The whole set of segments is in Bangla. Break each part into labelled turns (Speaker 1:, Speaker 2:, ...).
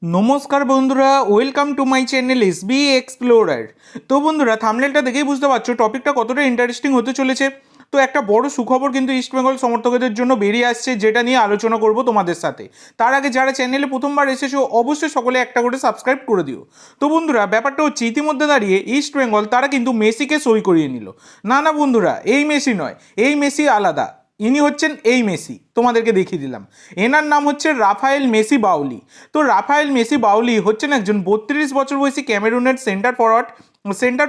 Speaker 1: নমস্কার বন্ধুরা, welcome to my channel SB explorer. তো বন্ধুরা, থাম্বনেলটা দেখেই বুঝতে পারছো টপিকটা কতটা ইন্টারেস্টিং হতে চলেছে। তো একটা বড় সুখবর কিন্তু ইস্টবেঙ্গল সমর্থকদের জন্য বেরিয়ে আসছে, যেটা নিয়ে আলোচনা করব তোমাদের সাথে। তার আগে যারা চ্যানেলে প্রথমবার এসেছো অবশ্যই সকলে একটা করে সাবস্ক্রাইব করে দিও। তো বন্ধুরা, ব্যাপারটা হচ্ছে ইতিমধ্যে দাঁড়িয়ে ইস্টবেঙ্গল তারা কিন্তু মেসিকে সই করিয়ে নিল। না না বন্ধুরা, এই মেসি নয়, এই মেসি আলাদা। ইনি হচ্ছেন এই মেসি, তোমাদেরকে দেখিয়ে দিলাম। এনার নাম হচ্ছে রাফায়েল মেসি বাউলি। তো রাফায়েল মেসি বাউলি হচ্ছেন একজন 32 বছর বয়সী ক্যামেরুনের সেন্টার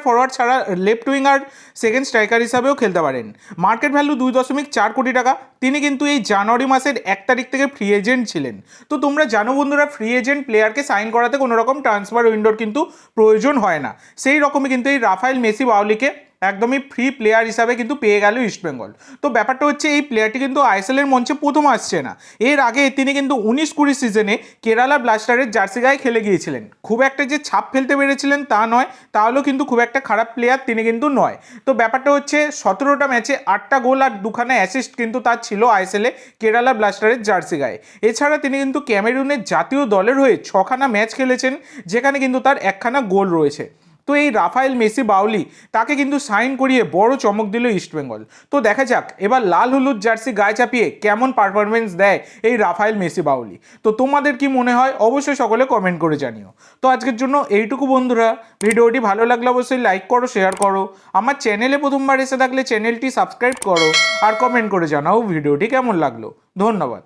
Speaker 1: ফরওয়ার্ড ছাড়া লেফট উইঙ্গার সেকেন্ড স্ট্রাইকার হিসাবেও খেলতে পারেন। মার্কেট ভ্যালু 2.4 কোটি টাকা। তিনি কিন্তু এই জানুয়ারি মাসের 1 তারিখ থেকে ফ্রি এজেন্ট ছিলেন। তো তোমরা জানো বন্ধুরা, ফ্রি এজেন্ট প্লেয়ারকে সাইন করাতে কোনো রকম ট্রান্সফার উইন্ডোর কিন্তু প্রয়োজন হয় না। সেই রকমই কিন্তু এই রাফায়েল মেসি বাউলিকে একদমই ফ্রি প্লেয়ার হিসাবে কিন্তু পেয়ে গেল ইস্টবেঙ্গল। তো ব্যাপারটা হচ্ছে এই প্লেয়ারটি কিন্তু আইএসএল এর মঞ্চে প্রথম আসছে না। এর আগে তিনি কিন্তু 19-20 সিজনে কেরালা ব্লাস্টারের জার্সি গায়ে খেলে গিয়েছিলেন। খুব একটা যে ছাপ ফেলতে পেরেছিলেন তা নয়, তাহলেও কিন্তু খুব একটা খারাপ প্লেয়ার তিনি কিন্তু নয়। তো ব্যাপারটা হচ্ছে 17টা ম্যাচে 8টা গোল আর 2খানা অ্যাসিস্ট কিন্তু তার ছিল আইএসএলে কেরালা ব্লাস্টারের জার্সি গায়ে। এছাড়া তিনি কিন্তু ক্যামেরুনের জাতীয় দলের হয়ে 6খানা ম্যাচ খেলেছেন, যেখানে কিন্তু তার 1খানা গোল রয়েছে। তো এই রাফায়েল মেসি বাউলি তাকে কিন্তু সাইন করিয়ে বড় চমক দিল ইস্টবেঙ্গল। তো দেখা যাক এবার লাল হলুদ জার্সি গায়ে চাপিয়ে কেমন পারফরমেন্স দেয় এই রাফায়েল মেসি বাউলি। তো তোমাদের কি মনে হয় অবশ্যই সকলে কমেন্ট করে জানিও। তো আজকের জন্য এইটুকু বন্ধুরা, ভিডিওটি ভালো লাগলে অবশ্যই লাইক করো, শেয়ার করো। আমার চ্যানেলে প্রথমবার এসে থাকলে চ্যানেলটি সাবস্ক্রাইব করো আর কমেন্ট করে জানাও ভিডিওটি কেমন লাগলো। ধন্যবাদ।